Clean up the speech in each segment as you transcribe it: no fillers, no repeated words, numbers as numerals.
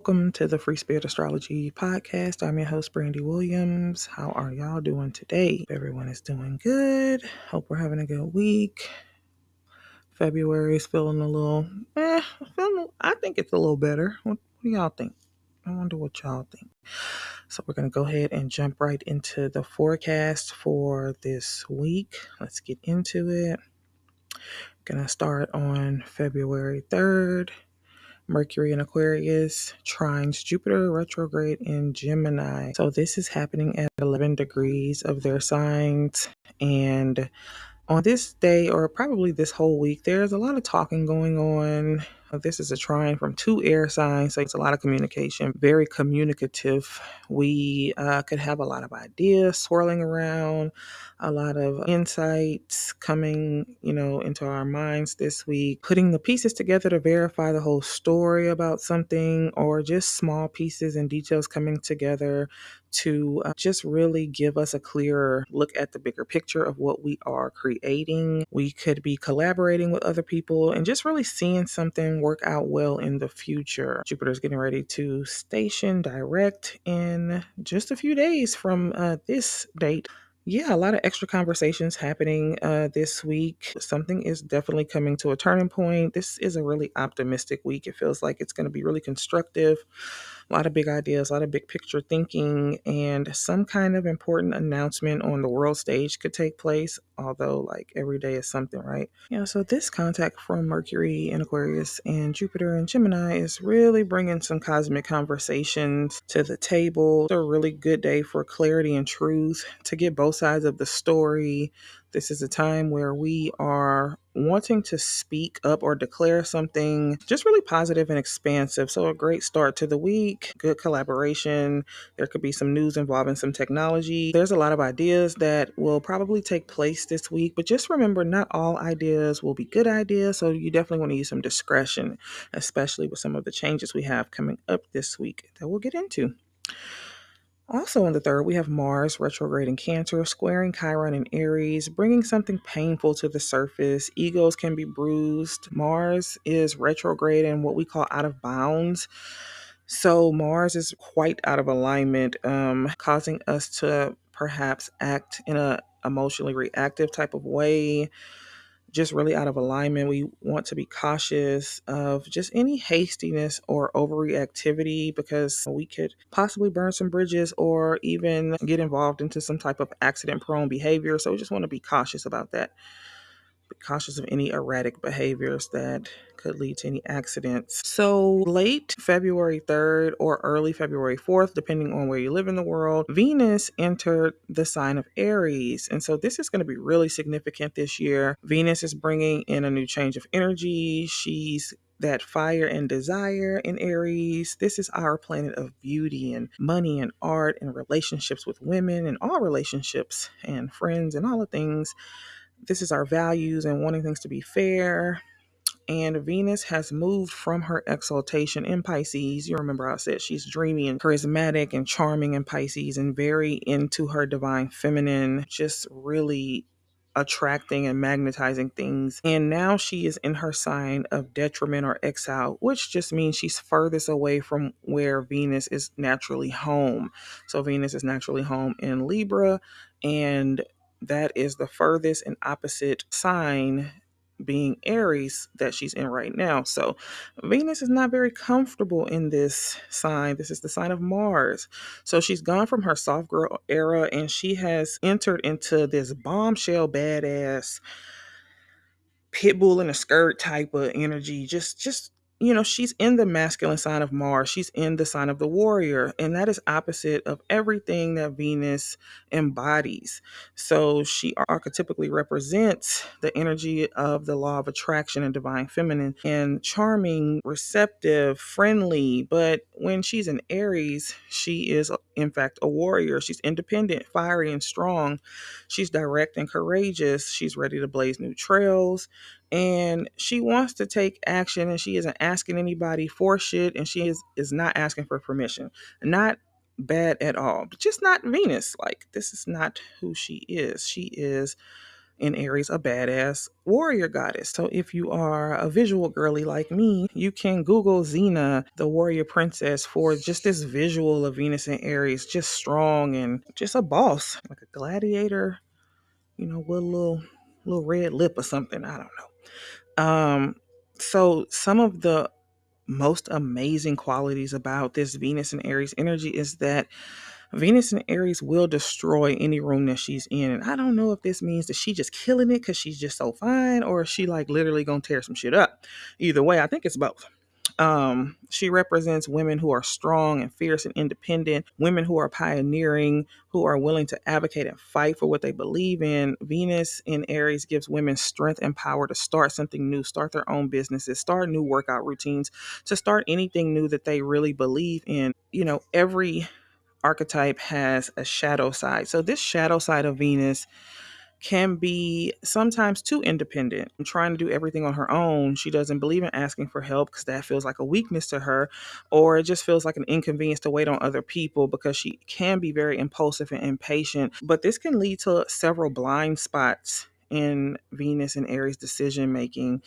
Welcome to the Free Spirit Astrology Podcast. I'm your host, Brandy Williams. How are y'all doing today? Everyone is doing good. Hope we're having a good week. February is feeling a little, I think it's a little better. What do y'all think? I wonder what y'all think. So we're going to go ahead and jump right into the forecast for this week. Let's get into it. Going to start on February 3rd. Mercury in Aquarius trines Jupiter retrograde in Gemini. So this is happening at 11 degrees of their signs. And on this day, or probably this whole week, there's a lot of talking going on. This is a trine from two air signs, so it's a lot of communication, very communicative. We could have a lot of ideas swirling around, a lot of insights coming, into our minds this week, putting the pieces together to verify the whole story about something, or just small pieces and details coming together to just really give us a clearer look at the bigger picture of what we are creating. We could be collaborating with other people and just really seeing something work out well in the future. Jupiter's getting ready to station direct in just a few days from this date. Yeah, a lot of extra conversations happening this week. Something is definitely coming to a turning point. This is a really optimistic week. It feels like it's going to be really constructive. A lot of big ideas, a lot of big picture thinking, and some kind of important announcement on the world stage could take place, although like every day is something, right? Yeah, so this contact from Mercury in Aquarius and Jupiter in Gemini is really bringing some cosmic conversations to the table. It's a really good day for clarity and truth, to get both sides of the story. This is a time where we are wanting to speak up or declare something just really positive and expansive. So a great start to the week, good collaboration. There could be some news involving some technology. There's a lot of ideas that will probably take place this week, but just remember, not all ideas will be good ideas. So you definitely want to use some discretion, especially with some of the changes we have coming up this week that we'll get into. Also on the 3rd, we have Mars retrograde in Cancer, squaring Chiron in Aries, bringing something painful to the surface. Egos can be bruised. Mars is retrograde and what we call out of bounds. So Mars is quite out of alignment, causing us to perhaps act in a emotionally reactive type of way, just really out of alignment. We want to be cautious of just any hastiness or overreactivity, because we could possibly burn some bridges or even get involved into some type of accident prone behavior. So we just want to be cautious about that. Be cautious of any erratic behaviors that could lead to any accidents. So late February 3rd or early February 4th, depending on where you live in the world, Venus entered the sign of Aries. And so this is going to be really significant this year. Venus is bringing in a new change of energy. She's that fire and desire in Aries. This is our planet of beauty and money and art and relationships with women and all relationships and friends and all the things. This is our values and wanting things to be fair. And Venus has moved from her exaltation in Pisces. You remember I said she's dreamy and charismatic and charming in Pisces and very into her divine feminine, just really attracting and magnetizing things. And now she is in her sign of detriment or exile, which just means she's furthest away from where Venus is naturally home. So Venus is naturally home in Libra, and that is the furthest and opposite sign, being Aries, that she's in right now. So Venus is not very comfortable in this sign. This is the sign of Mars. So she's gone from her soft girl era and she has entered into this bombshell badass pitbull in a skirt type of energy. Just she's in the masculine sign of Mars. She's in the sign of the warrior, and that is opposite of everything that Venus embodies. So she archetypically represents the energy of the law of attraction and divine feminine, and charming, receptive, friendly. But when she's in Aries, she is in fact a warrior. She's independent, fiery, and strong. She's direct and courageous. She's ready to blaze new trails, and she wants to take action, and she isn't asking anybody for shit, and she is not asking for permission. Not bad at all, but just not Venus. Like, this is not who she is. She is in Aries, a badass warrior goddess. So if you are a visual girly like me, you can Google Xena, the warrior princess, for just this visual of Venus in Aries, just strong and just a boss, like a gladiator, with a little red lip or something. I don't know. So some of the most amazing qualities about this Venus and Aries energy is that Venus and Aries will destroy any room that she's in. And I don't know if this means that she just killing it because she's just so fine, or is she like literally gonna tear some shit up. Either way, I think it's both. She represents women who are strong and fierce and independent, women who are pioneering, who are willing to advocate and fight for what they believe in. Venus in Aries gives women strength and power to start something new, start their own businesses, start new workout routines, to start anything new that they really believe in. Every archetype has a shadow side. So this shadow side of Venus can be sometimes too independent and trying to do everything on her own. She doesn't believe in asking for help because that feels like a weakness to her, or it just feels like an inconvenience to wait on other people because she can be very impulsive and impatient. But this can lead to several blind spots in Venus and Aries decision making.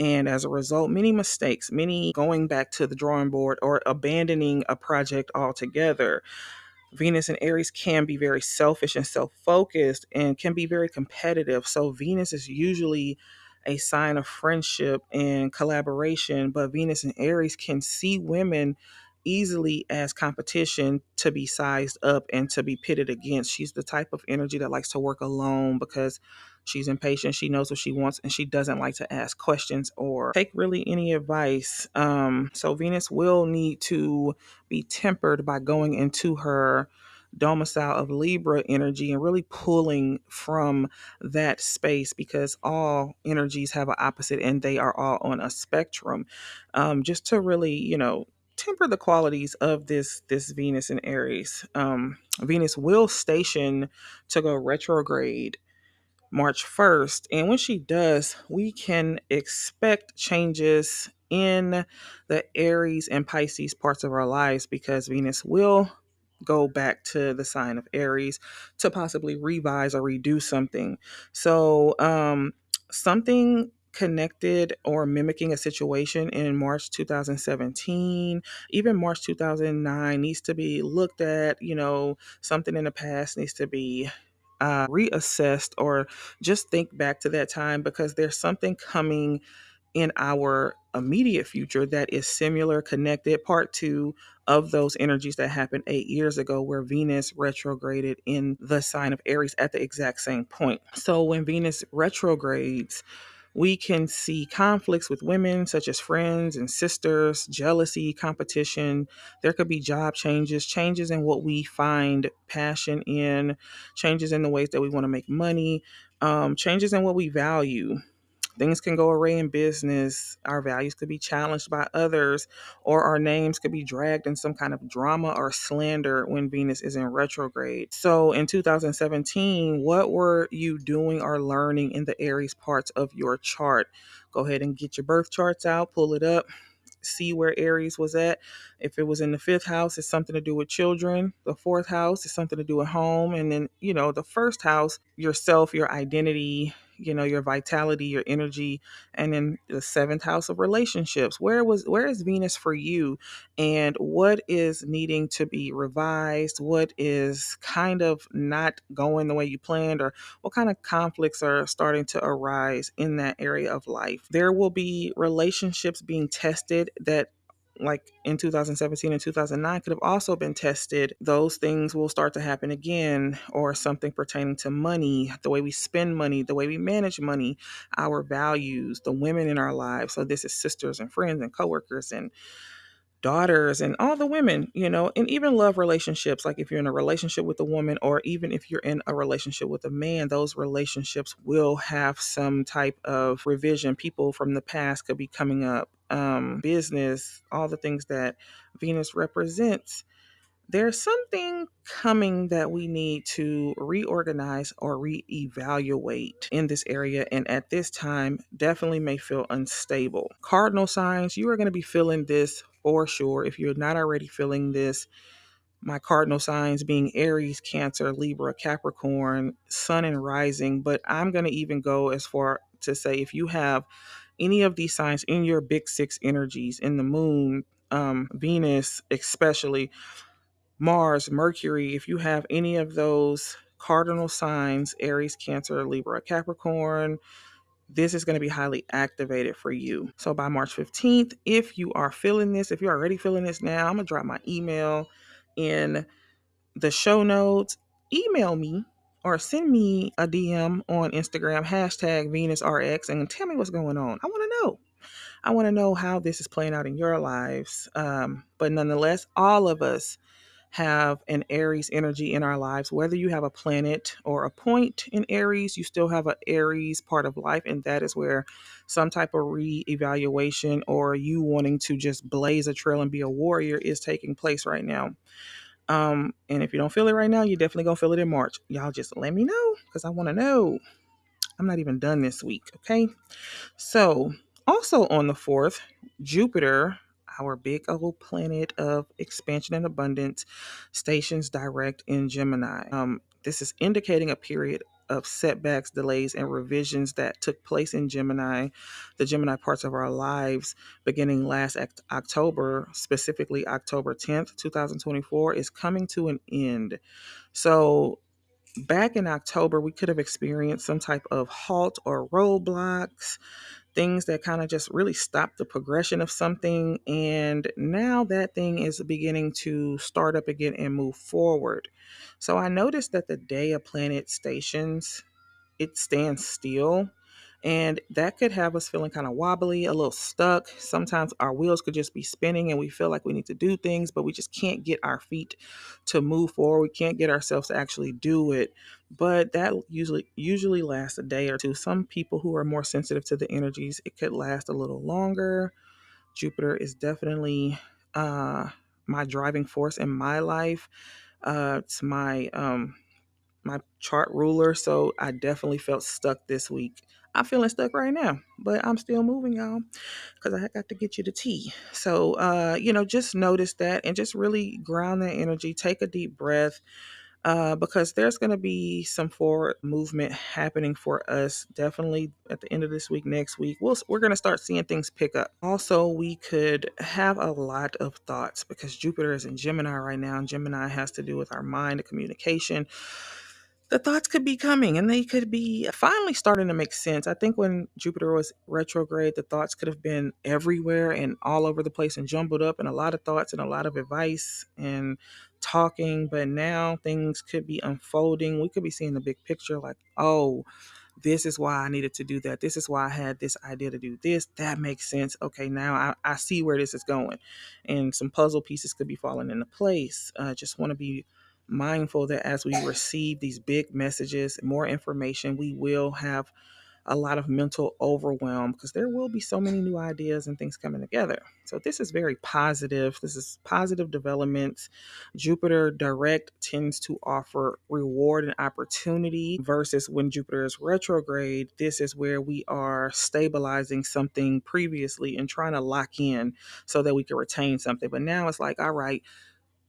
And as a result, many mistakes, many going back to the drawing board or abandoning a project altogether. Venus and Aries can be very selfish and self focused and can be very competitive. So, Venus is usually a sign of friendship and collaboration, but Venus and Aries can see women easily as competition to be sized up and to be pitted against. She's the type of energy that likes to work alone because she's impatient. She knows what she wants and she doesn't like to ask questions or take really any advice. So, Venus will need to be tempered by going into her domicile of Libra energy and really pulling from that space, because all energies have an opposite and they are all on a spectrum. Just to really, temper the qualities of this Venus in Aries. Venus will station to go retrograde March 1st. And when she does, we can expect changes in the Aries and Pisces parts of our lives, because Venus will go back to the sign of Aries to possibly revise or redo something. So, something connected or mimicking a situation in March 2017, even March 2009 needs to be looked at. Something in the past needs to be reassessed, or just think back to that time, because there's something coming in our immediate future that is similar, connected, part two of those energies that happened 8 years ago, where Venus retrograded in the sign of Aries at the exact same point. So when Venus retrogrades, we can see conflicts with women, such as friends and sisters, jealousy, competition. There could be job changes, changes in what we find passion in, changes in the ways that we want to make money, changes in what we value. Things can go awry in business. Our values could be challenged by others, or our names could be dragged in some kind of drama or slander when Venus is in retrograde. So in 2017, what were you doing or learning in the Aries parts of your chart? Go ahead and get your birth charts out, pull it up, see where Aries was at. If it was in the fifth house, it's something to do with children. The fourth house is something to do with home. And then, the first house, yourself, your identity, your vitality, your energy. And then the seventh house of relationships. Where is Venus for you? And what is needing to be revised? What is kind of not going the way you planned? Or what kind of conflicts are starting to arise in that area of life? There will be relationships being tested that, like in 2017 and 2009, could have also been tested. Those things will start to happen again, or something pertaining to money, the way we spend money, the way we manage money, our values, the women in our lives. So this is sisters and friends and coworkers and daughters and all the women, and even love relationships. Like if you're in a relationship with a woman, or even if you're in a relationship with a man, those relationships will have some type of revision. People from the past could be coming up, business, all the things that Venus represents. There's something coming that we need to reorganize or reevaluate in this area. And at this time, definitely may feel unstable. Cardinal signs, you are going to be feeling this for sure. If you're not already feeling this, My cardinal signs being Aries, Cancer, Libra, Capricorn, Sun and Rising. But I'm going to even go as far to say if you have any of these signs in your big six energies, in the moon, Venus, especially Mars, Mercury, if you have any of those cardinal signs, Aries, Cancer, Libra, Capricorn, this is going to be highly activated for you. So by March 15th, if you are feeling this, if you're already feeling this now, I'm going to drop my email in the show notes. Email me or send me a DM on Instagram, hashtag VenusRX, and tell me what's going on. I want to know. I want to know how this is playing out in your lives. But nonetheless, all of us have an Aries energy in our lives. Whether you have a planet or a point in Aries, you still have an Aries part of life. And that is where some type of re-evaluation or you wanting to just blaze a trail and be a warrior is taking place right now. And if you don't feel it right now, you're definitely gonna feel it in March. Y'all just let me know because I want to know. I'm not even done this week, okay? So, also on the 4th, Jupiter, our big old planet of expansion and abundance, stations direct in Gemini. This is indicating a period of setbacks, delays, and revisions that took place in Gemini, the Gemini parts of our lives, beginning last October, specifically October 10th, 2024, is coming to an end. So, back in October, we could have experienced some type of halt or roadblocks, things that kind of just really stop the progression of something. And now that thing is beginning to start up again and move forward. So I noticed that the day a planet stations, it stands still. And that could have us feeling kind of wobbly, a little stuck. Sometimes our wheels could just be spinning and we feel like we need to do things, but we just can't get our feet to move forward. We can't get ourselves to actually do it. But that usually lasts a day or two. Some people who are more sensitive to the energies, it could last a little longer. Jupiter is definitely my driving force in my life. It's my chart ruler. So I definitely felt stuck this week. I'm feeling stuck right now, but I'm still moving, y'all, because I got to get you the tea. So, just notice that and just really ground that energy. Take a deep breath because there's going to be some forward movement happening for us. Definitely at the end of this week, next week, we're going to start seeing things pick up. Also, we could have a lot of thoughts because Jupiter is in Gemini right now, and Gemini has to do with our mind, the communication. The thoughts could be coming and they could be finally starting to make sense. I think when Jupiter was retrograde, the thoughts could have been everywhere and all over the place and jumbled up, and a lot of thoughts and a lot of advice and talking. But now things could be unfolding. We could be seeing the big picture like, oh, this is why I needed to do that. This is why I had this idea to do this. That makes sense. Okay, now I see where this is going. And some puzzle pieces could be falling into place. Just want to be mindful that as we receive these big messages, more information, we will have a lot of mental overwhelm because there will be so many new ideas and things coming together. So this is very positive. This is positive developments. Jupiter direct tends to offer reward and opportunity versus when Jupiter is retrograde, this is where we are stabilizing something previously and trying to lock in so that we can retain something. But now it's like, all right,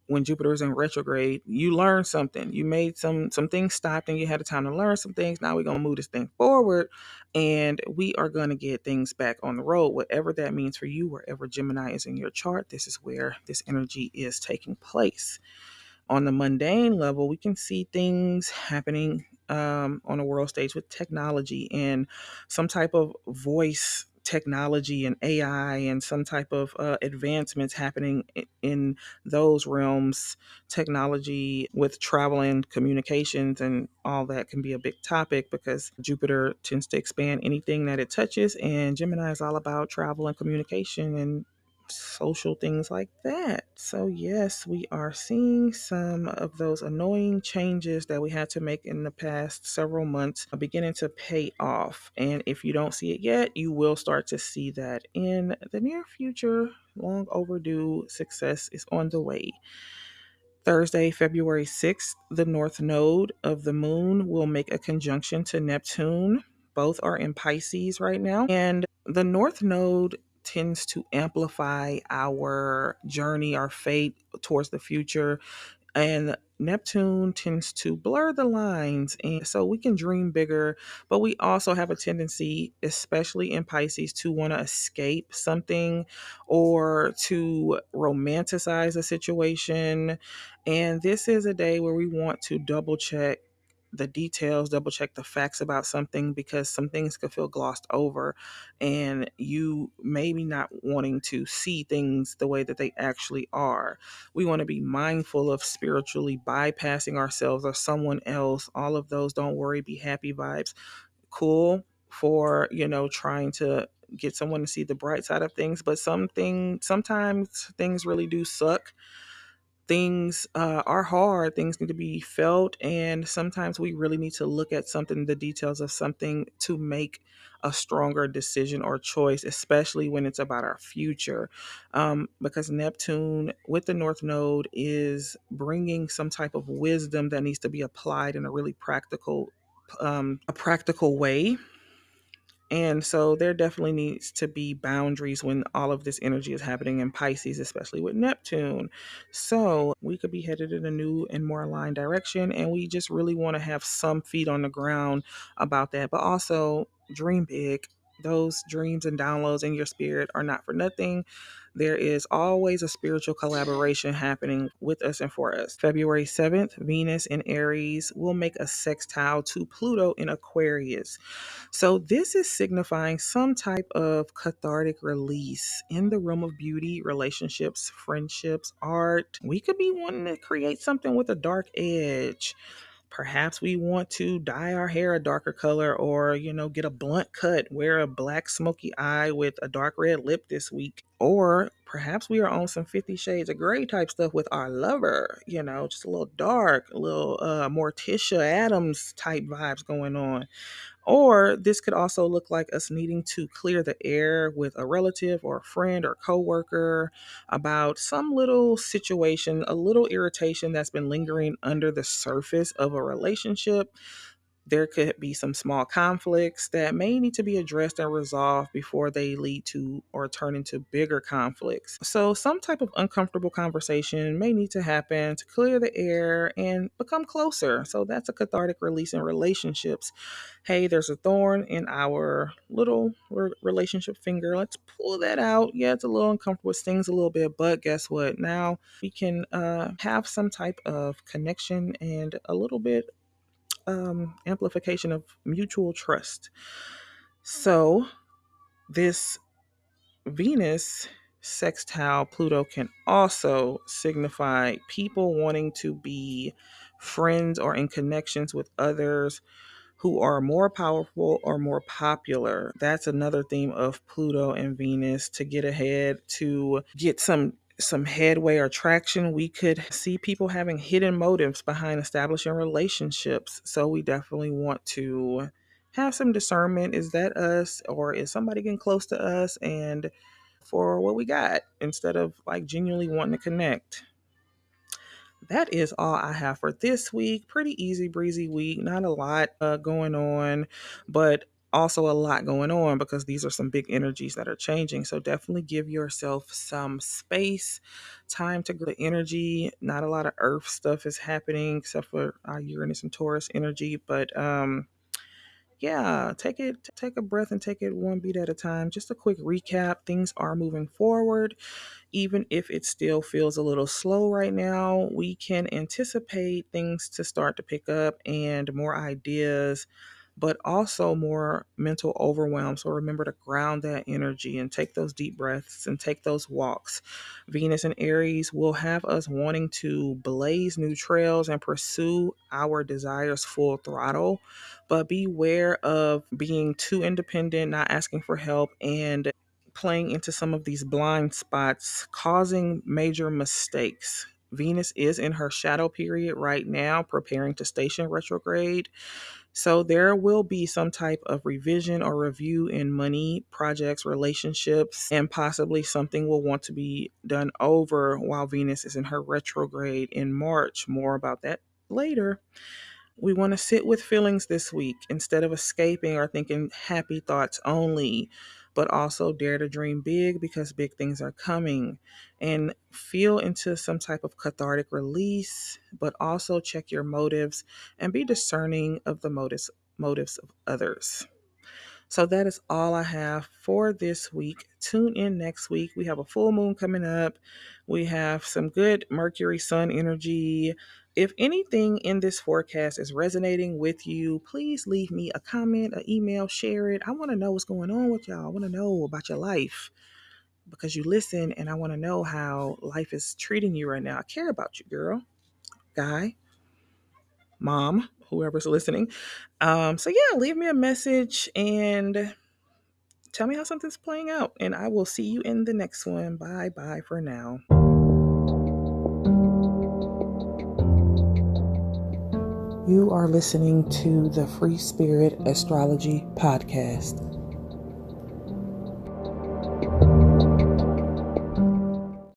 when Jupiter is in retrograde, you learn something. You made some things stopped and you had a time to learn some things. Now we're going to move this thing forward and we are going to get things back on the road. Whatever that means for you, wherever Gemini is in your chart, this is where this energy is taking place. On the mundane level, we can see things happening on a world stage with technology and some type of voice technology and AI and some type of advancements happening in those realms. Technology with travel and communications and all that can be a big topic because Jupiter tends to expand anything that it touches, and Gemini is all about travel and communication and social things like that. So, yes, we are seeing some of those annoying changes that we had to make in the past several months beginning to pay off. And if you don't see it yet, you will start to see that in the near future. Long overdue success is on the way. Thursday, February 6th, the north node of the moon will make a conjunction to Neptune. Both are in Pisces right now. And the north node tends to amplify our journey, our fate towards the future. And Neptune tends to blur the lines. And so we can dream bigger, but we also have a tendency, especially in Pisces, to want to escape something or to romanticize a situation. And this is a day where we want to double check the details, double check the facts about something, because some things could feel glossed over and you maybe not wanting to see things the way that they actually are. We want to be mindful of spiritually bypassing ourselves or someone else. All of those don't worry, be happy vibes. Cool for, trying to get someone to see the bright side of things, but sometimes things really do suck. Things are hard, things need to be felt, and sometimes we really need to look at something, the details of something, to make a stronger decision or choice, especially when it's about our future. Because Neptune with the North Node is bringing some type of wisdom that needs to be applied in a really practical way. And so there definitely needs to be boundaries when all of this energy is happening in Pisces, especially with Neptune. So we could be headed in a new and more aligned direction. And we just really want to have some feet on the ground about that. But also dream big. Those dreams and downloads in your spirit are not for nothing. There is always a spiritual collaboration happening with us and for us. February 7th, Venus in Aries will make a sextile to Pluto in Aquarius. So, this is signifying some type of cathartic release in the realm of beauty, relationships, friendships, art. We could be wanting to create something with a dark edge. Perhaps we want to dye our hair a darker color, or, get a blunt cut, wear a black smoky eye with a dark red lip this week. Or perhaps we are on some 50 Shades of Grey type stuff with our lover, just a little dark, a little Morticia Adams type vibes going on. Or this could also look like us needing to clear the air with a relative or a friend or coworker about some little situation, a little irritation that's been lingering under the surface of a relationship. There could be some small conflicts that may need to be addressed and resolved before they lead to or turn into bigger conflicts. So, some type of uncomfortable conversation may need to happen to clear the air and become closer. So, that's a cathartic release in relationships. Hey, there's a thorn in our little relationship finger. Let's pull that out. Yeah, it's a little uncomfortable, it stings a little bit, but guess what? Now we can have some type of connection and a little bit amplification of mutual trust. So, this Venus sextile Pluto can also signify people wanting to be friends or in connections with others who are more powerful or more popular. That's another theme of Pluto and Venus. To get ahead, to get some headway or traction, we could see people having hidden motives behind establishing relationships. So we definitely want to have some discernment. Is that us, or is somebody getting close to us and for what we got, instead of like genuinely wanting to connect? That is all I have for this week. Pretty easy breezy week. Not a lot going on, but also a lot going on because these are some big energies that are changing. So definitely give yourself some space, time to grow the energy. Not a lot of earth stuff is happening except for Uranus and Taurus energy, but yeah, take a breath and take it one beat at a time. Just a quick recap. Things are moving forward. Even if it still feels a little slow right now, we can anticipate things to start to pick up and more ideas, but also more mental overwhelm. So remember to ground that energy and take those deep breaths and take those walks. Venus and Aries will have us wanting to blaze new trails and pursue our desires full throttle, but beware of being too independent, not asking for help, and playing into some of these blind spots, causing major mistakes. Venus is in her shadow period right now, preparing to station retrograde. So there will be some type of revision or review in money, projects, relationships, and possibly something will want to be done over while Venus is in her retrograde in March. More about that later. We want to sit with feelings this week instead of escaping or thinking happy thoughts only. but also dare to dream big because big things are coming, and feel into some type of cathartic release, but also check your motives and be discerning of the motives of others. So that is all I have for this week. Tune in next week. We have a full moon coming up. We have some good Mercury Sun energy. If anything in this forecast is resonating with you, please leave me a comment, an email, share it. I want to know what's going on with y'all. I want to know about your life because you listen, and I want to know how life is treating you right now. I care about you, girl, guy, mom, whoever's listening. So yeah, leave me a message and tell me how something's playing out, and I will see you in the next one. Bye bye for now. You are listening to the Free Spirit Astrology Podcast.